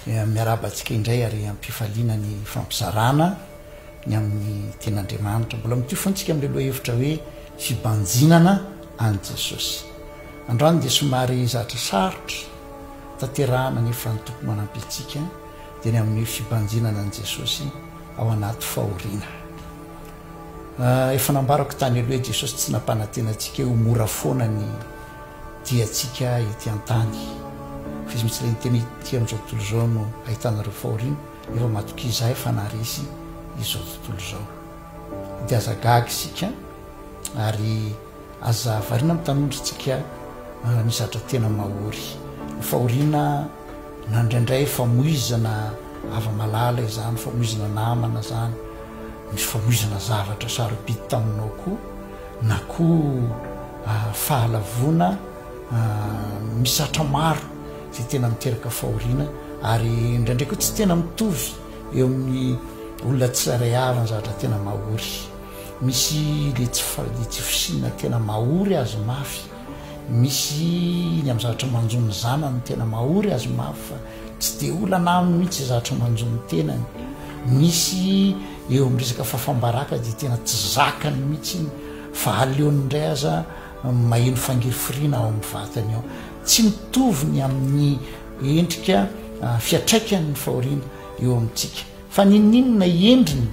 miarabantsika indray ary ampifaliana ny fampizarana ny amin'ny ten'Andriamanitra mbola mitio fontsika amin'le loha hevitra hoe fibanjinana an' Jesosy. Androany dia somary zatra sarotra tanterahana nefa ny tompo manampy antsika dia ny amin'ny fibanjinana an' Jesosy ao anaty fahoriana. Efa nambarako tany aloha hoe Jesosy tsy nampanantenantsika ho mora foana ny diantsika ety an-tany. Fizy mitsy le nyteny ity amin'izao tontolo izao no ahitanareo fahoriana efa matoky izahay fanary izy izao tontolo izao. Dia aza gaga isika ary aza variana amin'ny tanondritsika ny zatra tena mahory. Ny fahoriana nandraindray famoizana ava-malala izany, famoizana namana zany, misy famoizana zavatra sarobidy taminao koa na koa fahalavona misatra maro zay tena miteraka fahoriana ary indraindray koa tsy tena mitovy eo amin'ny olona tsiray avy ny zavatra tena mahory. Misy le tsy fisinana tena mahory azy mafy, misy ny amin'ny zavatra manjony zanany tena mahory azy mafy fa tsy dia olana aminy mihitsy zavatra manjony tenany. Misy eo amin'ny resaka fafambaraka dia tena tsy zakany mihitsy fa aleony indray aza maheno fangirifiriana ao amin'ny vatany ao. Tsy mitovy ny amin'ny endrika fiatraikany ny fahoriana eo amintsika fa ninninona endriny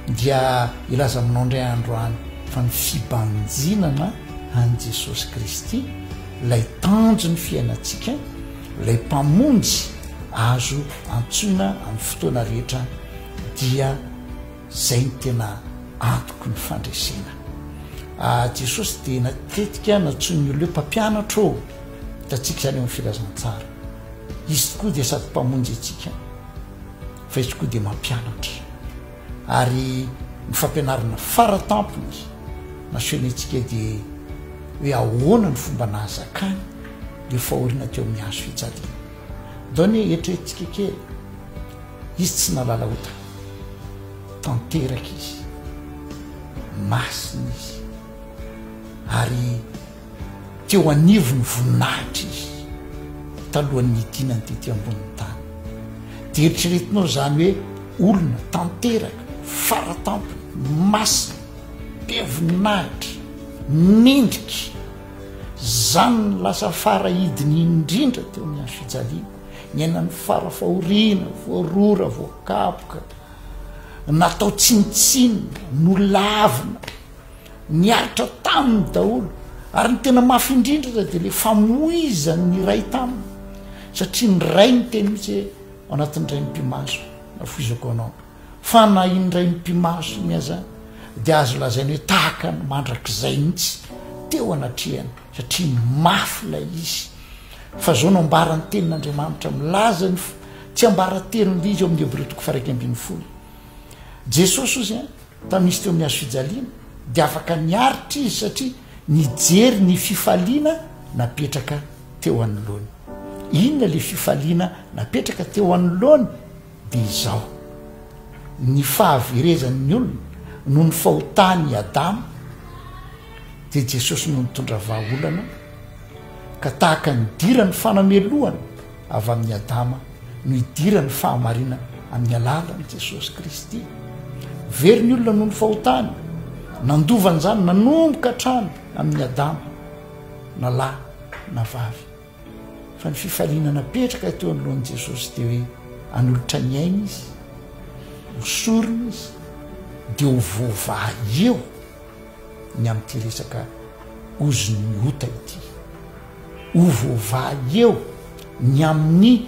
dia ilaza aminao indray androany fa ny fibanjinana an' Jesosy Kristy, ilay tanjo ny fiainantsika, ilay mpamonjy azo antsoina amin'ny fotoana rehetra dia zay ny tena antoko ny fandresena. Jesosy dia natetika natsoiny olona hoe mpampianatra ô hitantsika zany eo amin'ny filazantsara. Izy tokoa dia sady mpamonjy atsika fa izy tokoa dia mampianatra ary ny fampianarana faratampony nasehony antsika dia hoe ahoana ny fomba nahazakany le fahoriana teo amin'ny hazo fijaliana. Daony hoe eritreretintsika kely izy tsy nalala ota, tanteraka izy, masina izy ary teo anivo ny voninahitra izy talohan'ny idinany tety ambonin'ny tany. Dia eritreretinao zany hoe olona tanteraka, faratampony, masina, be voninahitra, mendrika, zany ny lasa farahidiny indrindra teo amin'ny hazo fijaliana, ny ainany farafahoriana, voarora, voakapoka, natao tsinitsinina, nolavina, niaritra taminy daholo ary ny tena mafy indrindra dia le famoizany ny ray taminy satria ny ray ny teny mihitsy ao anatin'ny ray mimpimaso nafoizako anao fa na iny ray mimpimaso miaza dia azo lazainy hoe tahaka ny mandrak'izay mihitsy teo anatrehany satria mafy lay izy. Fa zao no ambarany tenin'Andriamanitra milaza ny tsy ambara telon'le izy eo amin'ny Hebreo 1:20. Jesosy ozy tamin'izy teo amin'ny hazo fijaliana dia afaka niaritra izy satria nijery ny fifaliana napetraka teo anoloany. Inona le fifaliana napetraka teo anoloany dia izao ny fahaverezan'ny olona noho ny fahotany Adama dia Jesosy no nitondra vahaolana ka tahaka nidira ny fanamelohana avy amin'ny Adama no hidira ny fahamarina amin'ny alalan'i Jesosy Kristy. Very ny olona noho ny fahotany nandovany zany nanomboka hatrany amin'ny Adama na lahy na vavy fa ny fifaliana napetraka teo anoloan'i Jesosy dia hoe hanolotra ny aina izy, hosorona izy dia ho voavaha eo ny amin'ity resaka ozony ota ity, ho voavaha eo ny amin'ny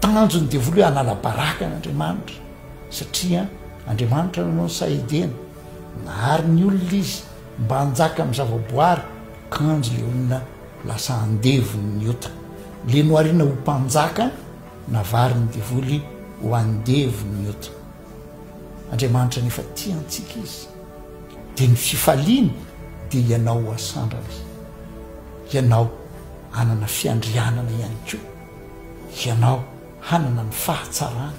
tanjony devoly hoe hanala baraka n'Andriamanitra satria Andriamanitra nanao ny sahidena nahary ny olona izy mba hanjaka amin'ny zavaboary kanjo le olona lasa andevony ny ota le noariana ho mpanjaka navary ny devoly ho andevony ny ota. Andriamanitra nefa tiantsika izy dia ny fifaliana dia ianao ho asandrany, ianao hanana fiandrianana ihany koa, ianao hanana ny fahatsarana.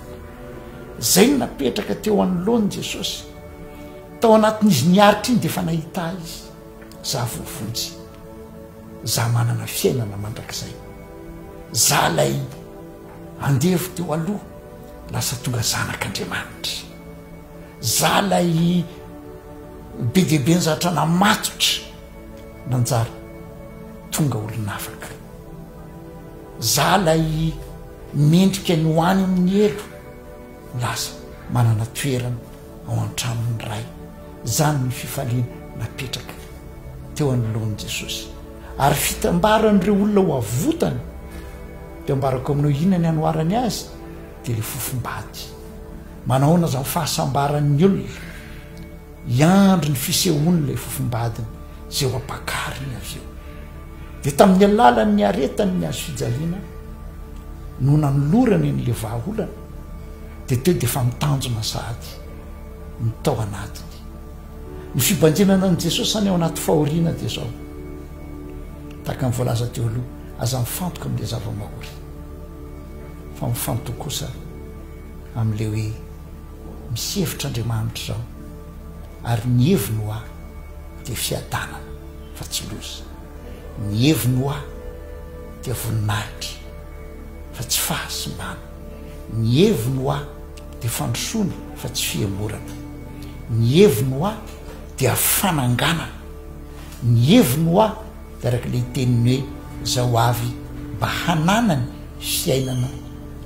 Zay no napetraka teo anoloany Jesosy tao anatin'izy niaritra iny dia efa nahita izy za vovonjy, za manana fiainana mandrakizay, za lay andevy teo aloha lasa tonga zanak'Andriamanitra. Zalay be dehibe ny zatra namatotra nanjara tonga olon'afaka. Zalay mendrika ny hoany amin'ny elo lasa manana toerana ao an-tranon'ny ray. Zany ny fifaliana napetraka teo anoloan'i Jesosy. Ary fitambaran'ireo olona ho avotany de ambarako aminao inona ny anoarany azy de le fofombady. Manahoana zany fahasambaran'ny olona iandro ny fisehoany le fofombadiny zay ho ampakariny avy eo. De tamin'ny alalan'ny aretany ny azo fijaliana no nanolorany n'le vahaolana de teo de fa mitanjona sady ny tao anatiny. Ny fibanjenana an' Jesosy any ao anaty fahoriana de zao tahaka nyvoalaza teo aloha, aza mifantoka amin'le zava-mahory fa mifantoka kosa amin'le hoe misy hevitr'Andriamanitra zao ary ny heviny ho ahy de fiadanana fa tsy loza. Ny heviny ho ahy dia voninahitra fa tsy fahasimbana. Ny heviny ho ahy dia fandrosoana fa tsy fiemorana. Ny heviny ho ahy dia fananganana. Ny heviny ho ahy dia araka le teniny hoe zao avy mba hananany fiainana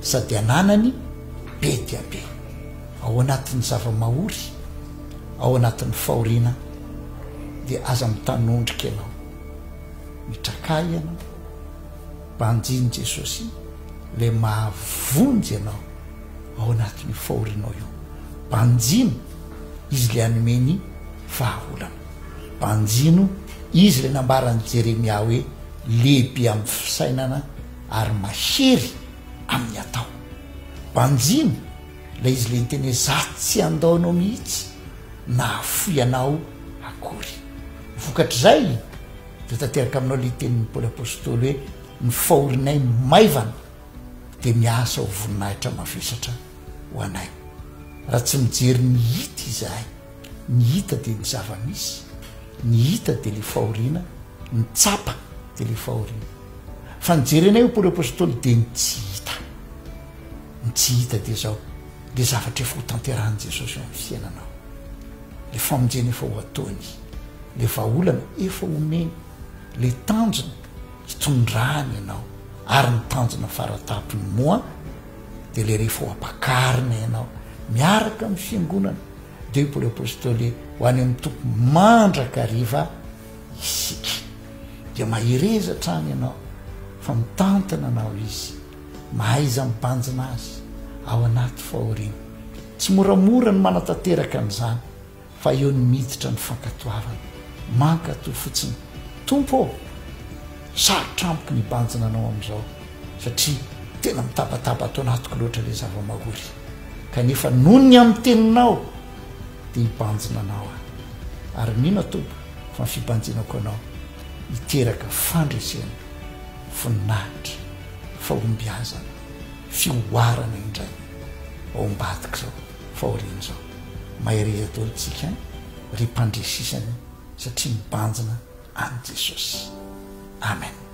sady hananany be dia be. Ao anatin'ny zava-mahory, ao anatin'ny fahoriana dia aza mitanondrika ianao, mitrakay ianao, mbanjiny Jesosy le mahavonjy ianao ao anatin'ny fahorianao io. Mbanjino izy le anomeny vahaolana. Mbanjino izy le nambaran'i Jeremia hoe lehibe amin'ny fisainana ary mahery amin'ny atao. Mbanjino la izy le nyteny hoe zaho tsy andaonao mihitsy na afoy anao akory. Vokatr'izay de tanteraka aminao le tenin'ny Paoly apôstôly hoe ny fahorinay maivana de miasa ho voninahitra mavesatra ho anay. Raha tsy mijery ny hita izahay, ny hita de ny zava-misy, ny hita de le fahoriana, ny tsapa de le fahoriana. Fa nijery anay ho Paoly apôstôly de ny tsy hita. Ny tsy hita de zao le zavatra efa ho tanterahan' Jesosy eo amin'ny fiainanao, le famonjena efa ho ataony, le vahaolana efa homeny, le tanjona hitondrahany ianao ary ny tanjona faratapony moa de le rehefa ho ampakarina ianao miaraka amin'ny fiangonana. De Paoly apôstôly ho any amin'ny tompo mandraka riva isika dia mahirezatra any ianao fa mitantana anao izy, mahaiza mibanjina azy ao anaty fahoriana. Tsy moramora ny manatanteraka an'izany fa eo ny miditra ny fankatoavana. Mankatoa fotsiny, tompo sarotra amiko ny banjina anao amin'izao satria tena mitabataba ato anatiko loatra le zava-mahory, kanefa noho ny amin'ny teninao dia hibanjina anao aho. Ary mino tompo fa ny fibanjinako anao hiteraka fandresena, voninahitra, fahombiazana, fioarana indray ao ambadika zao fahoriana zao. Mahireza taolontsika ry mpandresisany satria mibanjina an' Jesosy. Amen.